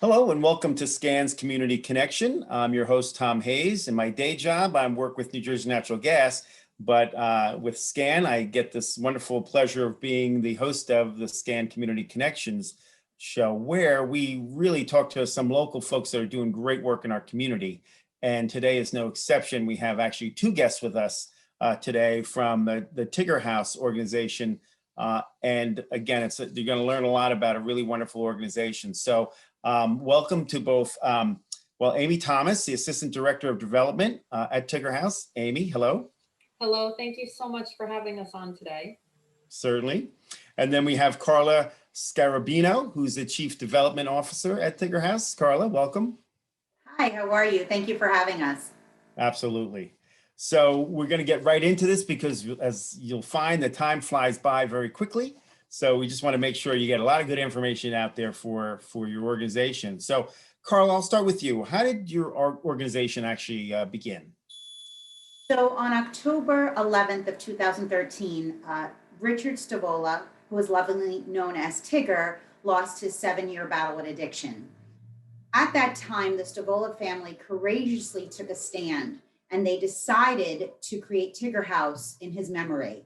Hello and welcome to SCAN's Community Connection. I'm your host, Tom Hayes. In my day job, I work with New Jersey Natural Gas, but with SCAN, I get this wonderful pleasure of being the host of the SCAN Community Connections show, where we really talk to some local folks that are doing great work in our community. And today is no exception. We have actually two guests with us today from the Tigger House organization. And again, you're going to learn a lot about a really wonderful organization. So welcome to both, Amy Thomas, the Assistant Director of Development at Tigger House. Amy, hello. Hello, thank you so much for having us on today. Certainly. And then we have Carla Scarabino, who's the Chief Development Officer at Tigger House. Carla, welcome. Hi, how are you? Thank you for having us. Absolutely. So we're going to get right into this because, as you'll find, the time flies by very quickly. So we just want to make sure you get a lot of good information out there for your organization. So Carl, I'll start with you. How did your organization actually begin? So on October 11th of 2013, Richard Stavola, who was lovingly known as Tigger, lost his 7-year battle with addiction. At that time, the Stavola family courageously took a stand and they decided to create Tigger House in his memory.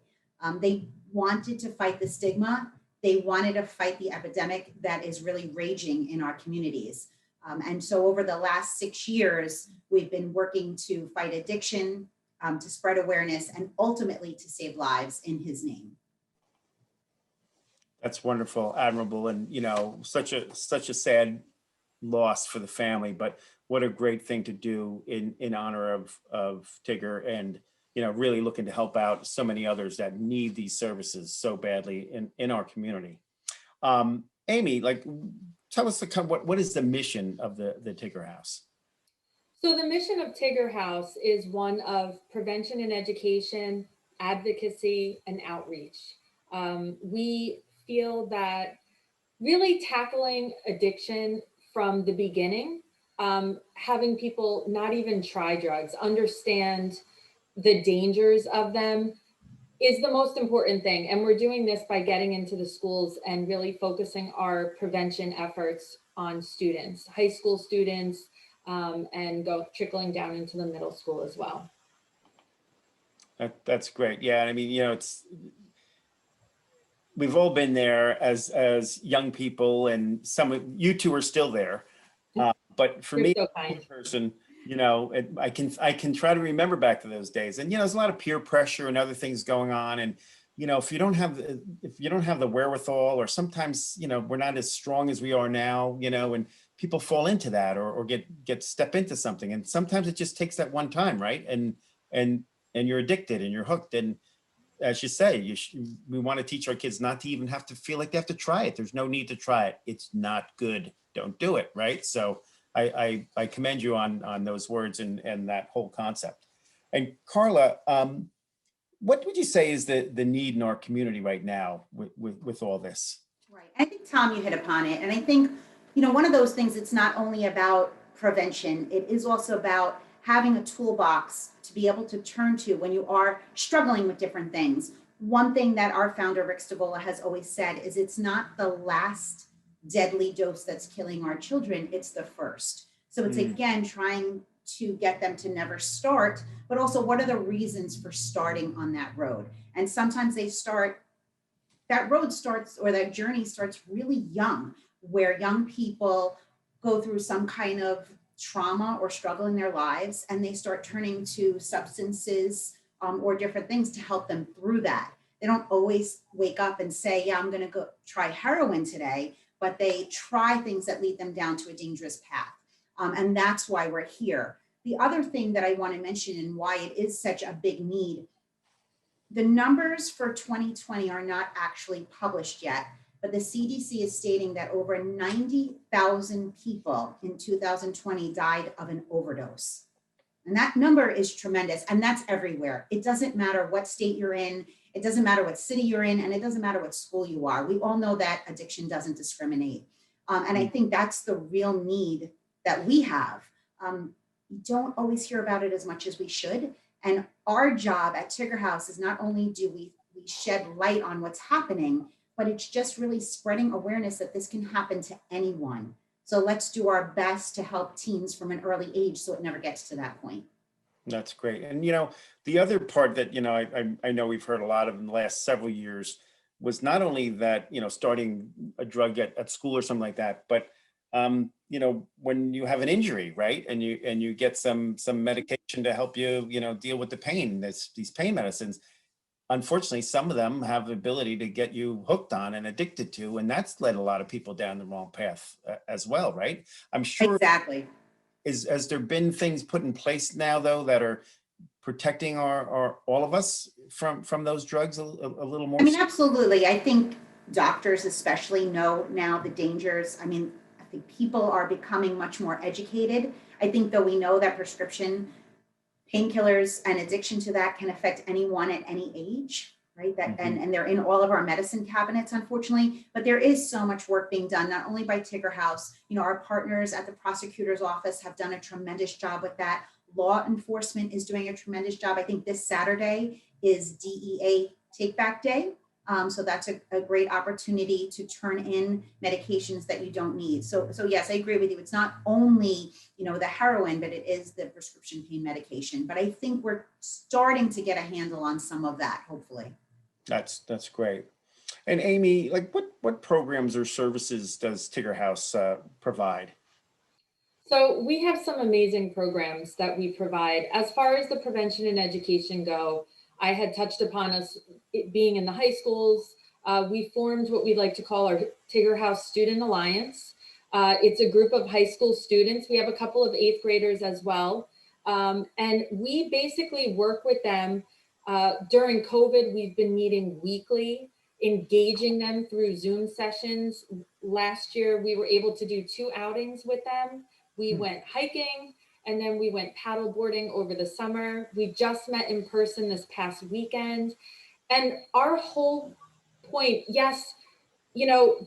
They wanted to fight the stigma. They wanted to fight the epidemic that is really raging in our communities. And so over the last 6 years, we've been working to fight addiction, to spread awareness, and ultimately to save lives in his name. That's wonderful, admirable, and such a sad loss for the family, but what a great thing to do in honor of Tigger, and really looking to help out so many others that need these services so badly in our community. Amy, tell us what is the mission of the Tigger House? So the mission of Tigger House is one of prevention and education, advocacy, and outreach. We feel that really tackling addiction from the beginning, having people not even try drugs, understand the dangers of them, is the most important thing. And we're doing this by getting into the schools and really focusing our prevention efforts on students, high school students, and trickling down into the middle school as well. That's great. Yeah, I mean, we've all been there as young people, and some of you two are still there. But for me, so kind. Person, I can try to remember back to those days, and there's a lot of peer pressure and other things going on, and if you don't have the wherewithal, or sometimes we're not as strong as we are now, and people fall into that or step into something, and sometimes it just takes that one time, right? And you're addicted and you're hooked, and as you say, we want to teach our kids not to even have to feel like they have to try it. There's no need to try it. It's not good. Don't do it, right? So I commend you on those words and that whole concept. And Carla, what would you say is the need in our community right now with all this? Right. I think, Tom, you hit upon it. And I think, one of those things, it's not only about prevention, it is also about having a toolbox to be able to turn to when you are struggling with different things. One thing that our founder, Rick Stavola, has always said is it's not the last deadly dose that's killing our children, it's the first. So it's again trying to get them to never start, but also what are the reasons for starting on that road? And sometimes that journey starts really young, where young people go through some kind of trauma or struggle in their lives, and they start turning to substances or different things to help them through that. They don't always wake up and say, yeah, I'm going to go try heroin today, but they try things that lead them down to a dangerous path. And that's why we're here. The other thing that I want to mention and why it is such a big need, the numbers for 2020 are not actually published yet, but the CDC is stating that over 90,000 people in 2020 died of an overdose. And that number is tremendous, and that's everywhere. It doesn't matter what state you're in, it doesn't matter what city you're in, and it doesn't matter what school you are. We all know that addiction doesn't discriminate. And I think that's the real need that we have. We don't always hear about it as much as we should. And our job at Tigger House is not only do we shed light on what's happening, but it's just really spreading awareness that this can happen to anyone. So let's do our best to help teens from an early age so it never gets to that point. That's great. And the other part that I know we've heard a lot of in the last several years was not only that starting a drug at school or something like that, but when you have an injury, right, and you get some medication to help you deal with the pain. These pain medicines. Unfortunately, some of them have the ability to get you hooked on and addicted to, and that's led a lot of people down the wrong path as well, right? I'm sure. Exactly. Has there been things put in place now though that are protecting our all of us from those drugs a little more? I mean, absolutely. I think doctors especially know now the dangers. I mean, I think people are becoming much more educated. I think though we know that prescription painkillers and addiction to that can affect anyone at any age, right? That and they're in all of our medicine cabinets, unfortunately. But there is so much work being done, not only by Tigger House. Our partners at the prosecutor's office have done a tremendous job with that. Law enforcement is doing a tremendous job. I think this Saturday is DEA Take Back Day. So that's a great opportunity to turn in medications that you don't need. So yes, I agree with you. It's not only, the heroin, but it is the prescription pain medication. But I think we're starting to get a handle on some of that, hopefully. That's great. And Amy, like what programs or services does Tigger House provide? So we have some amazing programs that we provide. As far as the prevention and education go, I had touched upon us being in the high schools. We formed what we like to call our Tigger House Student Alliance. It's a group of high school students. We have a couple of 8th graders as well. And we basically work with them. During COVID, we've been meeting weekly, engaging them through Zoom sessions. Last year, we were able to do 2 outings with them. We went hiking, and then we went paddle boarding over the summer. We just met in person this past weekend. And our whole point, yes,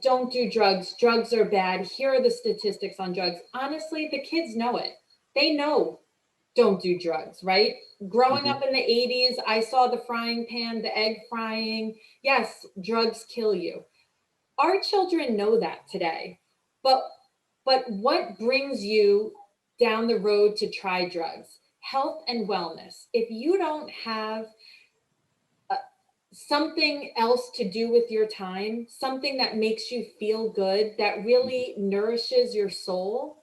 don't do drugs. Drugs are bad. Here are the statistics on drugs. Honestly, the kids know it. They know don't do drugs, right? Growing up in the 80s, I saw the frying pan, the egg frying. Yes, drugs kill you. Our children know that today. But what brings you down the road to try drugs? Health and wellness. If you don't have something else to do with your time, something that makes you feel good, that really nourishes your soul,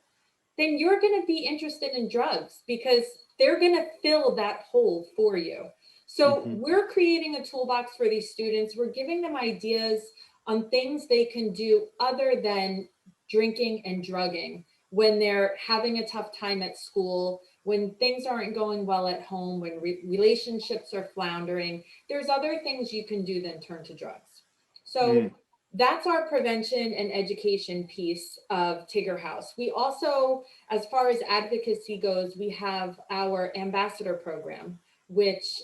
then you're going to be interested in drugs because they're going to fill that hole for you. So we're creating a toolbox for these students. We're giving them ideas on things they can do other than drinking and drugging when they're having a tough time at school, when things aren't going well at home, when relationships are floundering. There's other things you can do than turn to drugs. So that's our prevention and education piece of Tigger House. We also, as far as advocacy goes, we have our ambassador program, which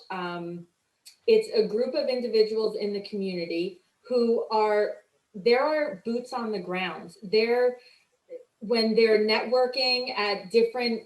it's a group of individuals in the community who there are boots on the ground. When they're networking at different,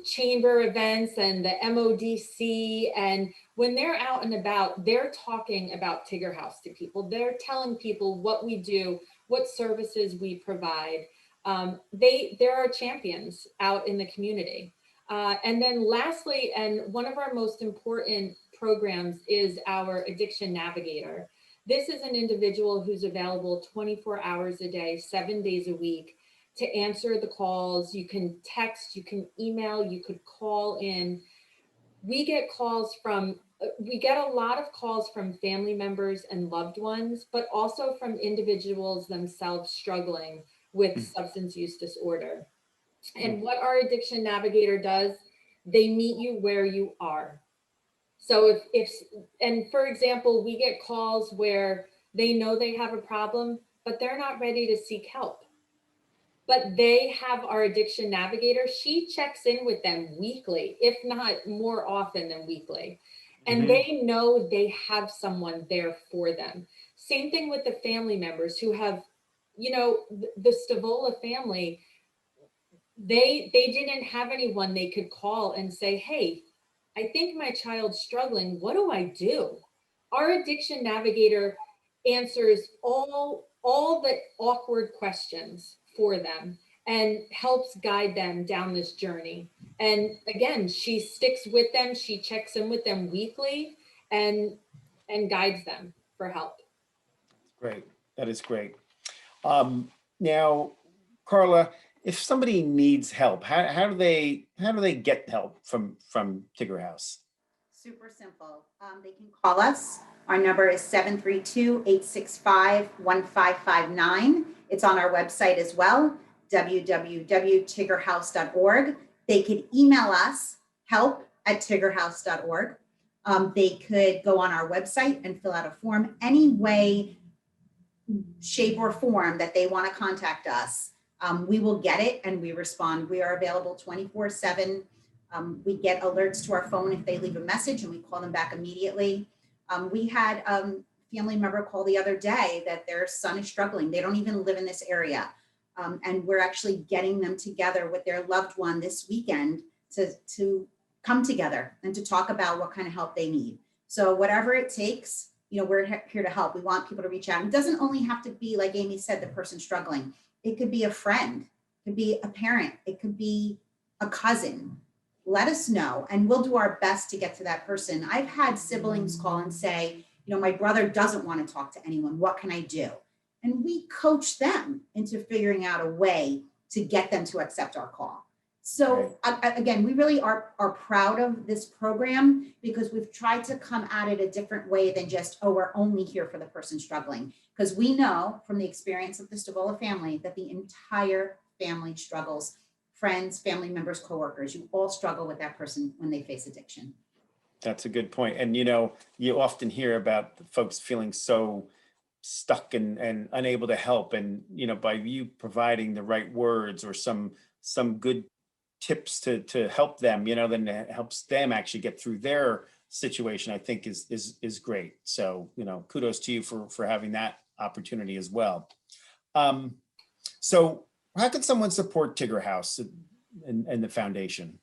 chamber events and the MODC, and when they're out and about, they're talking about Tigger House to people. They're telling people what we do, what services we provide. There are champions out in the community. And then lastly, and one of our most important programs is our Addiction Navigator. This is an individual who's available 24 hours a day, 7 days a week, to answer the calls. You can text, you can email, you could call in. We get a lot of calls from family members and loved ones, but also from individuals themselves struggling with substance use disorder. And what our Addiction Navigator does, they meet you where you are. So and for example, we get calls where they know they have a problem, but they're not ready to seek help. But they have our Addiction Navigator. She checks in with them weekly, if not more often than weekly. And they know they have someone there for them. Same thing with the family members who have, the Stavola family, they didn't have anyone they could call and say, hey, I think my child's struggling. What do I do? Our Addiction Navigator answers all the awkward questions for them. and helps guide them down this journey. And again, she sticks with them, she checks in with them weekly and guides them for help. Great. That is great. Now, Carla, if somebody needs help, how do they get help from Tigger House? Super simple. They can call us. Our number is 732-865-1559. It's on our website as well, www.tiggerhouse.org. They could email us, help@tiggerhouse.org. They could go on our website and fill out a form. Any way, shape, or form that they want to contact us, we will get it and we respond. We are available 24/7. We get alerts to our phone if they leave a message and we call them back immediately. We had a family member call the other day that their son is struggling. They don't even live in this area. And we're actually getting them together with their loved one this weekend to come together and to talk about what kind of help they need. So whatever it takes, we're here to help. We want people to reach out. It doesn't only have to be, like Amy said, the person struggling. It could be a friend, it could be a parent, it could be a cousin. Let us know and we'll do our best to get to that person. I've had siblings call and say, my brother doesn't want to talk to anyone. What can I do? And we coach them into figuring out a way to get them to accept our call. So again, we really are proud of this program because we've tried to come at it a different way than just, we're only here for the person struggling. Because we know from the experience of the Stavola family that the entire family struggles. Friends, family members, coworkers, you all struggle with that person when they face addiction. That's a good point. And, you often hear about folks feeling so stuck and unable to help. And, by you providing the right words or some good tips to help them, then it helps them actually get through their situation, I think is great. So, kudos to you for having that opportunity as well. So how can someone support Tigger House and the foundation?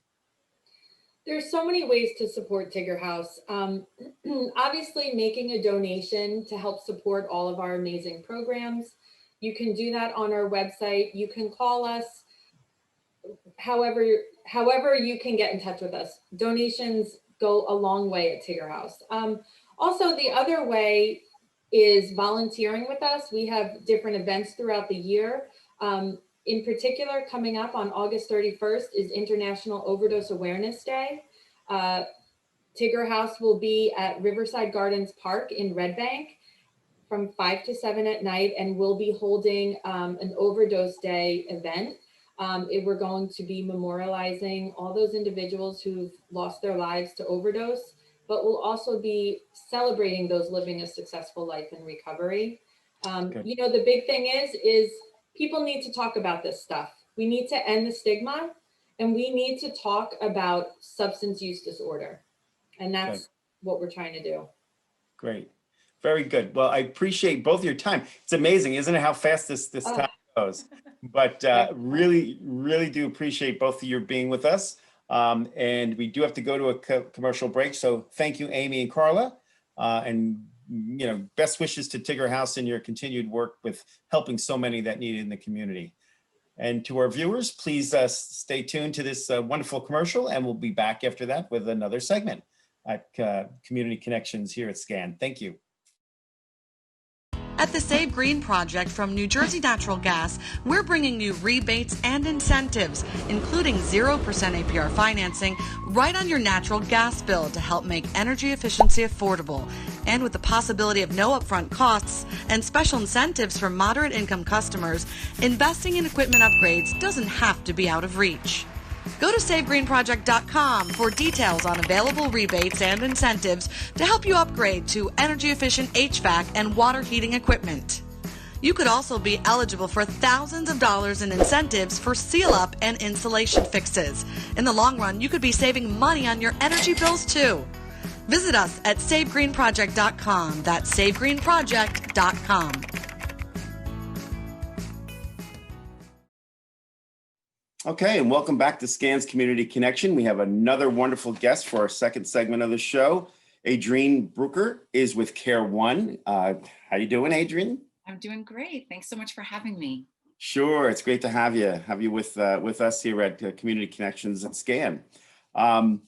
There's so many ways to support Tigger House. Obviously, making a donation to help support all of our amazing programs. You can do that on our website. You can call us. However you can get in touch with us. Donations go a long way at Tigger House. Also, the other way is volunteering with us. We have different events throughout the year. In particular, coming up on August 31st is International Overdose Awareness Day. Tigger House will be at Riverside Gardens Park in Red Bank from 5 to 7 at night, and we'll be holding an Overdose Day event. We're going to be memorializing all those individuals who've lost their lives to overdose, but we'll also be celebrating those living a successful life in recovery. The big thing is people need to talk about this stuff. We need to end the stigma and we need to talk about substance use disorder. And that's what we're trying to do. Great. Very good. Well, I appreciate both your time. It's amazing, isn't it, how fast this time goes? But really, really do appreciate both of you being with us. And we do have to go to a commercial break. So thank you, Amy and Carla. And best wishes to Tigger House in your continued work with helping so many that need it in the community. And to our viewers, please stay tuned to this wonderful commercial, and we'll be back after that with another segment at Community Connections here at SCAN. Thank you. At the Save Green Project from New Jersey Natural Gas, we're bringing you rebates and incentives, including 0% APR financing, right on your natural gas bill to help make energy efficiency affordable. And with the possibility of no upfront costs and special incentives for moderate income customers, investing in equipment upgrades doesn't have to be out of reach. Go to SaveGreenProject.com for details on available rebates and incentives to help you upgrade to energy-efficient HVAC and water heating equipment. You could also be eligible for thousands of dollars in incentives for seal-up and insulation fixes. In the long run, you could be saving money on your energy bills too. Visit us at SaveGreenProject.com. That's SaveGreenProject.com. Okay, and welcome back to SCAN's Community Connection. We have another wonderful guest for our second segment of the show. Adrienne Bruker is with careone. How you doing, Adrienne? I'm doing great. Thanks so much for having me. Sure, it's great to have you with us here at Community Connections at SCAN. Um,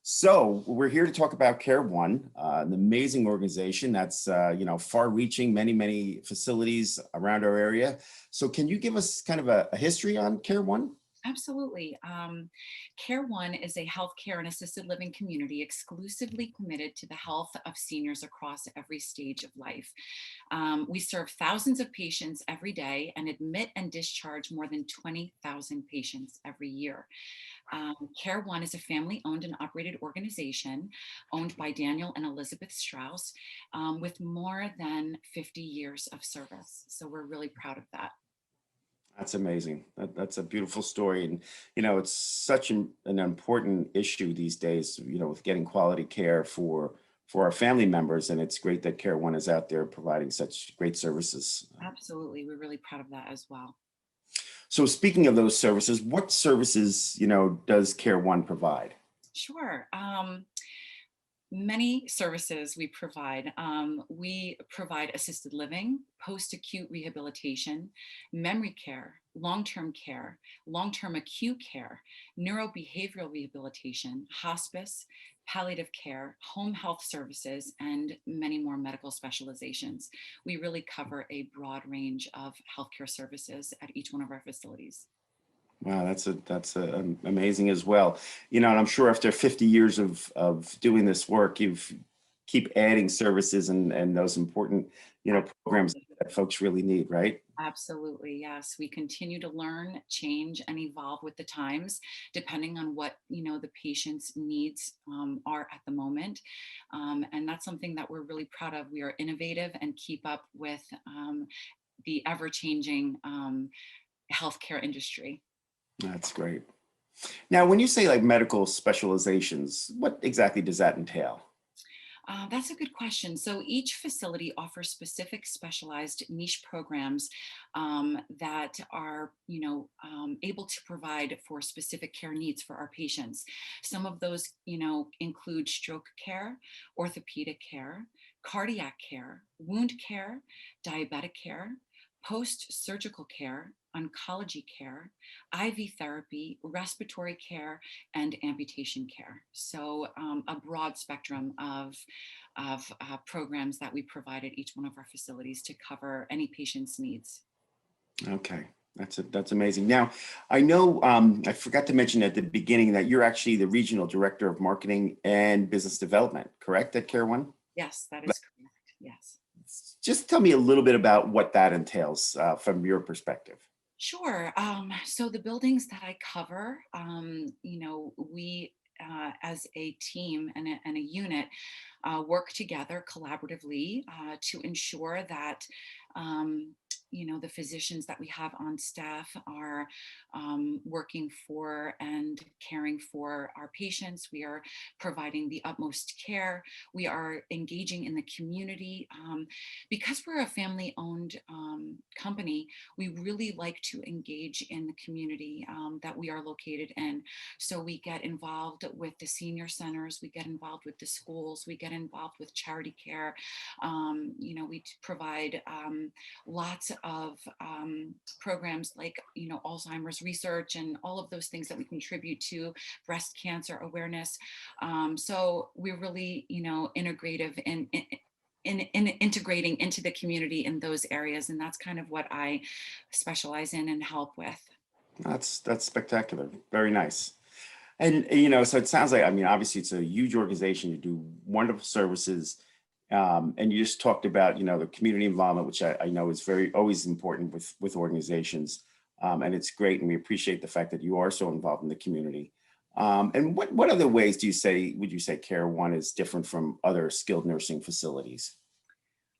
so we're here to talk about Care One, an amazing organization that's far-reaching, many facilities around our area. So can you give us kind of a history on Care One? Absolutely. Care One is a healthcare and assisted living community exclusively committed to the health of seniors across every stage of life. We serve thousands of patients every day and admit and discharge more than 20,000 patients every year. Care One is a family owned and operated organization owned by Daniel and Elizabeth Strauss with more than 50 years of service. So we're really proud of that. That's amazing. That's a beautiful story. And, it's such an important issue these days, with getting quality care for our family members. And it's great that Care One is out there providing such great services. Absolutely. We're really proud of that as well. So speaking of those services, what services, does Care One provide? Sure. Many services we provide. We provide assisted living, post-acute rehabilitation, memory care, long-term acute care, neurobehavioral rehabilitation, hospice, palliative care, home health services, and many more medical specializations. We really cover a broad range of healthcare services at each one of our facilities. Wow, that's amazing as well. And I'm sure after 50 years of doing this work, you've keep adding services and those important, programs that folks really need, right? Absolutely, yes. We continue to learn, change, and evolve with the times, depending on what the patient's needs are at the moment, and that's something that we're really proud of. We are innovative and keep up with the ever-changing healthcare industry. That's great. Now, when you say like medical specializations, what exactly does that entail? That's a good question. So each facility offers specific specialized niche programs that are, able to provide for specific care needs for our patients. Some of those, include stroke care, orthopedic care, cardiac care, wound care, diabetic care, post-surgical care, oncology care, IV therapy, respiratory care, and amputation care. So a broad spectrum of programs that we provide at each one of our facilities to cover any patient's needs. Okay, that's amazing. Now, I know I forgot to mention at the beginning that you're actually the regional director of marketing and business development, correct, at Care One? Yes, that is correct. Yes. Just tell me a little bit about what that entails from your perspective. Sure. So the buildings that I cover, we as a team and a unit work together collaboratively to ensure that the physicians that we have on staff are working for and caring for our patients. We are providing the utmost care. We are engaging in the community. Because we're a family-owned company, we really like to engage in the community that we are located in. So we get involved with the senior centers, we get involved with the schools, we get involved with charity care. We provide lots of programs like Alzheimer's research and all of those things that we contribute to breast cancer awareness. So we're really integrative in integrating into the community in those areas, and that's kind of what I specialize in and help with. That's spectacular. Very nice. And so it sounds like, obviously it's a huge organization. You do wonderful services. And you just talked about, the community involvement, which I know is always important with organizations. And it's great. And we appreciate the fact that you are so involved in the community. And what other ways would you say Care One is different from other skilled nursing facilities?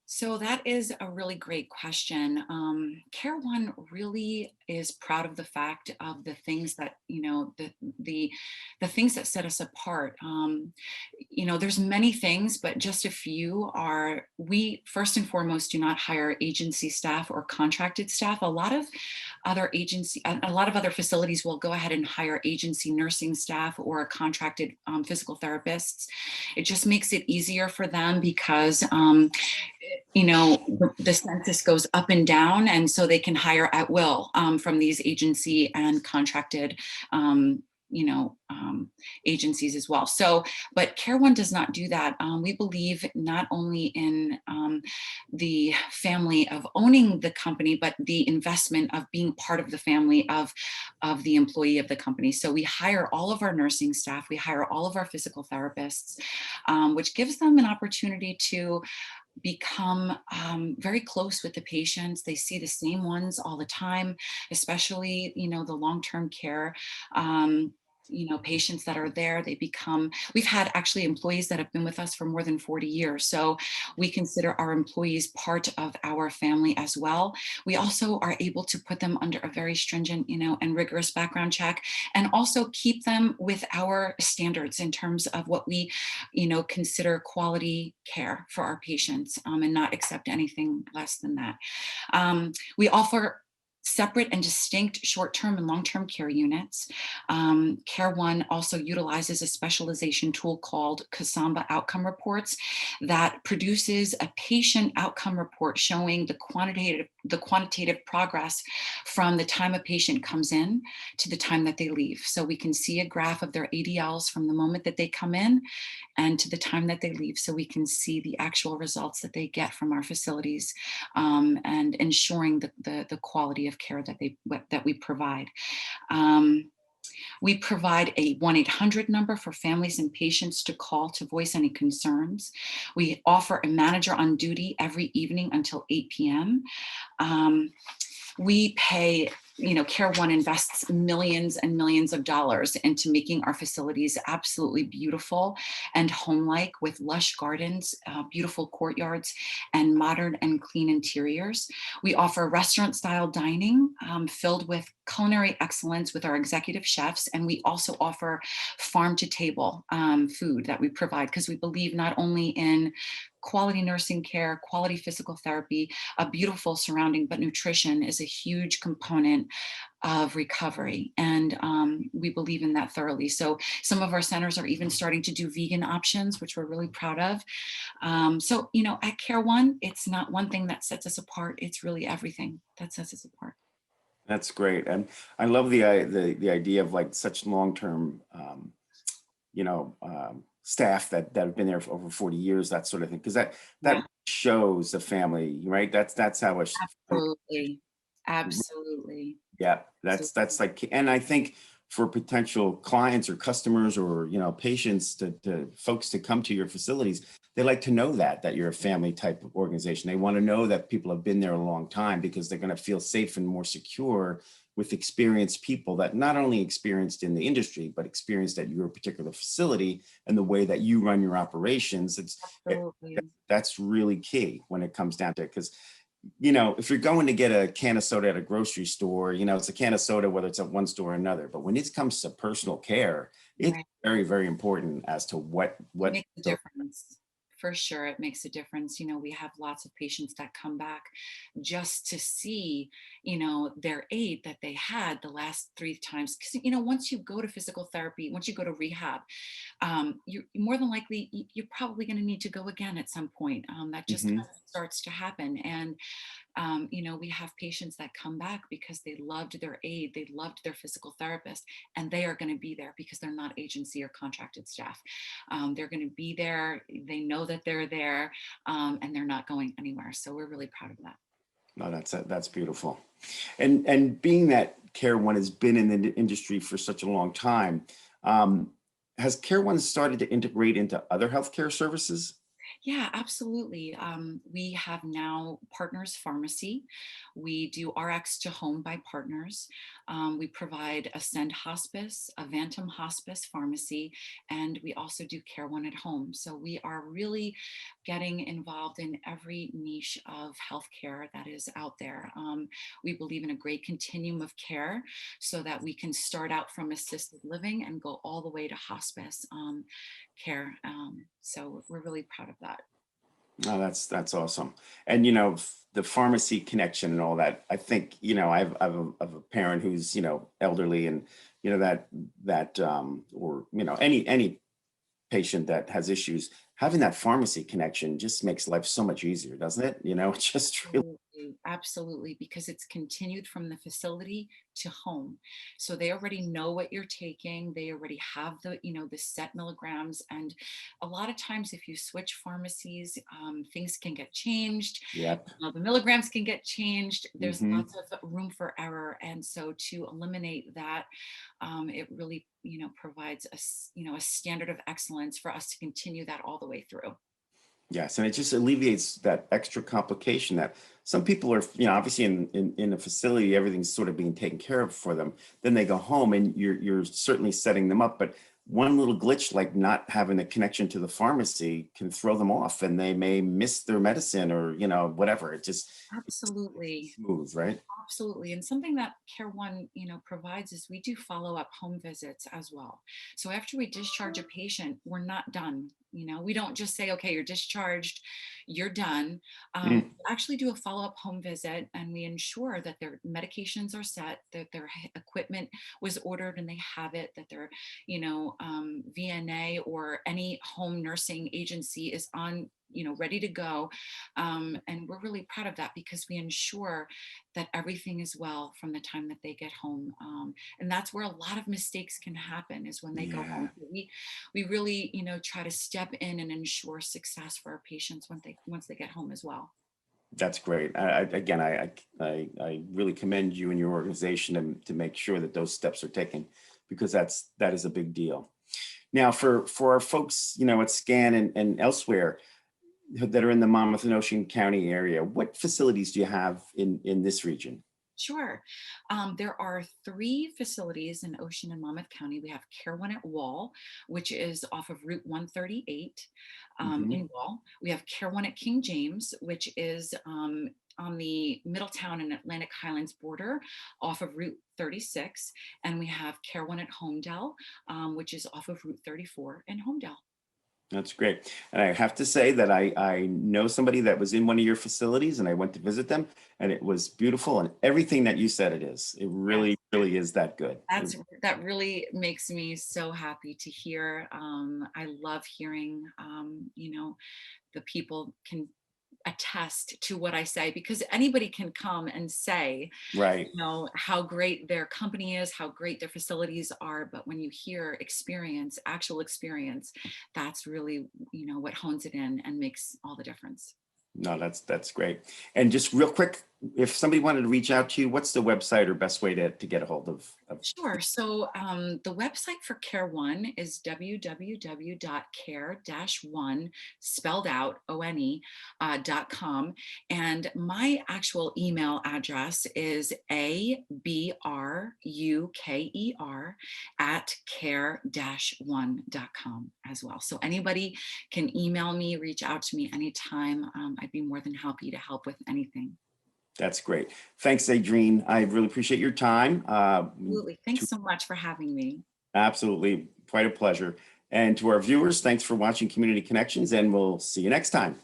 So that is a really great question. Care One really is proud of the fact of the things that, the things that set us apart. There's many things, but just a few are, we first and foremost do not hire agency staff or contracted staff. A lot of other facilities will go ahead and hire agency nursing staff or contracted physical therapists. It just makes it easier for them because the census goes up and down, and so they can hire at will from these agency and contracted agencies as well. So, but Care One does not do that. We believe not only in the family of owning the company, but the investment of being part of the family of the employee of the company. So we hire all of our nursing staff, we hire all of our physical therapists, which gives them an opportunity to become very close with the patients. They see the same ones all the time, especially, the long-term care patients that are there. We've had actually employees that have been with us for more than 40 years. So we consider our employees part of our family as well. We also are able to put them under a very stringent, and rigorous background check, and also keep them with our standards in terms of what we, consider quality care for our patients, and not accept anything less than that. We offer separate and distinct short-term and long-term care units. Care One also utilizes a specialization tool called Kasamba Outcome Reports that produces a patient outcome report showing the quantitative progress from the time a patient comes in to the time that they leave. So we can see a graph of their ADLs from the moment that they come in and to the time that they leave. So we can see the actual results that they get from our facilities, and ensuring the quality of care that we provide. We provide a 1-800 number for families and patients to call to voice any concerns. We offer a manager on duty every evening until 8 p.m. We pay, Care One invests millions and millions of dollars into making our facilities absolutely beautiful and home-like, with lush gardens, beautiful courtyards, and modern and clean interiors. We offer restaurant-style dining filled with culinary excellence with our executive chefs, and we also offer farm-to-table food that we provide, because we believe not only in quality nursing care, quality physical therapy, a beautiful surrounding, but nutrition is a huge component of recovery. And we believe in that thoroughly. So some of our centers are even starting to do vegan options, which we're really proud of. So, at Care One, it's not one thing that sets us apart. It's really everything that sets us apart. That's great. And I love the idea of like such long-term, staff that have been there for over 40 years, that sort of thing, because that Yeah. shows the family, right? That's how it. Absolutely. Absolutely. Yeah, that's like, and I think for potential clients or customers or patients to folks to come to your facilities, they like to know that you're a family type of organization. They want to know that people have been there a long time, because they're going to feel safe and more secure with experienced people that not only experienced in the industry, but experienced at your particular facility and the way that you run your operations. Absolutely. That's really key when it comes down to it. Because, if you're going to get a can of soda at a grocery store, it's a can of soda, whether it's at one store or another. But when it comes to personal care, it's Right. very, very important as to what Makes a difference. For sure, it makes a difference. We have lots of patients that come back just to see, their aid that they had the last 3 times. Because, once you go to physical therapy, once you go to rehab, you're more than likely, you're probably going to need to go again at some point. That just kind of starts to happen. And we have patients that come back because they loved their aide, they loved their physical therapist, and they are going to be there because they're not agency or contracted staff. They're going to be there. They know that they're there, and they're not going anywhere. So we're really proud of that. No, that's beautiful. And being that Care One has been in the industry for such a long time, has Care One started to integrate into other healthcare services? Yeah, absolutely. We have now Partners Pharmacy. We do RX to home by Partners. We provide Ascend Hospice, Avantum Hospice Pharmacy, and we also do Care One at Home. So we are really getting involved in every niche of healthcare that is out there. We believe in a great continuum of care so that we can start out from assisted living and go all the way to hospice care. So we're really proud of that. Oh, that's awesome. And the pharmacy connection and all that. I think I've a parent who's elderly, and that or any patient that has issues, having that pharmacy connection just makes life so much easier, doesn't it? It's just really, Absolutely, absolutely, because it's continued from the facility to home. So they already know what you're taking. They already have the set milligrams. And a lot of times, if you switch pharmacies, things can get changed. yep. The milligrams can get changed. There's Hmm. lots of room for error. And so to eliminate that, it really, provides a standard of excellence for us to continue that all the way through. Yes, and it just alleviates that extra complication that some people are, obviously in a facility, everything's sort of being taken care of for them. Then they go home and you're certainly setting them up, but one little glitch like not having a connection to the pharmacy can throw them off and they may miss their medicine or, whatever. It's Absolutely. smooth, right? Absolutely. And something that Care One, provides is we do follow up home visits as well. So after we discharge a patient, we're not done. We don't just say, okay, you're discharged, you're done. Mm, We actually do a follow up home visit and we ensure that their medications are set, that their equipment was ordered and they have it, that their, VNA or any home nursing agency is on, ready to go. And we're really proud of that because we ensure that everything is well from the time that they get home. And that's where a lot of mistakes can happen is when they go yeah. home. We really, try to step in and ensure success for our patients once they get home as well. That's great. Again, I really commend you and your organization to make sure that those steps are taken because that is a big deal. Now, for our folks, at SCAN and elsewhere that are in the Monmouth and Ocean County area, what facilities do you have in this region? Sure. There are 3 facilities in Ocean and Monmouth County. We have Care One at Wall, which is off of Route 138 Hmm. in Wall. We have Care One at King James, which is on the Middletown and Atlantic Highlands border off of Route 36. And we have Care One at Homedale, which is off of Route 34 in Homedale. That's great. And I have to say that I know somebody that was in one of your facilities and I went to visit them and it was beautiful and everything that you said it is. It really, really is that good. That really makes me so happy to hear. I love hearing, the people can attest to what I say because anybody can come and say, Right. how great their company is, how great their facilities are. But when you hear experience, actual experience, that's really, what hones it in and makes all the difference. No, that's great. And just real quick, if somebody wanted to reach out to you, what's the website or best way to get a hold of? Sure. So the website for Care One is www.care-one, spelled out ONE.com. And my actual email address is abruker@care-one.com as well. So anybody can email me, reach out to me anytime. I'd be more than happy to help with anything. That's great. Thanks, Adrienne. I really appreciate your time. Absolutely. Thanks so much for having me. Absolutely. Quite a pleasure. And to our viewers, thanks for watching Community Connections, and we'll see you next time.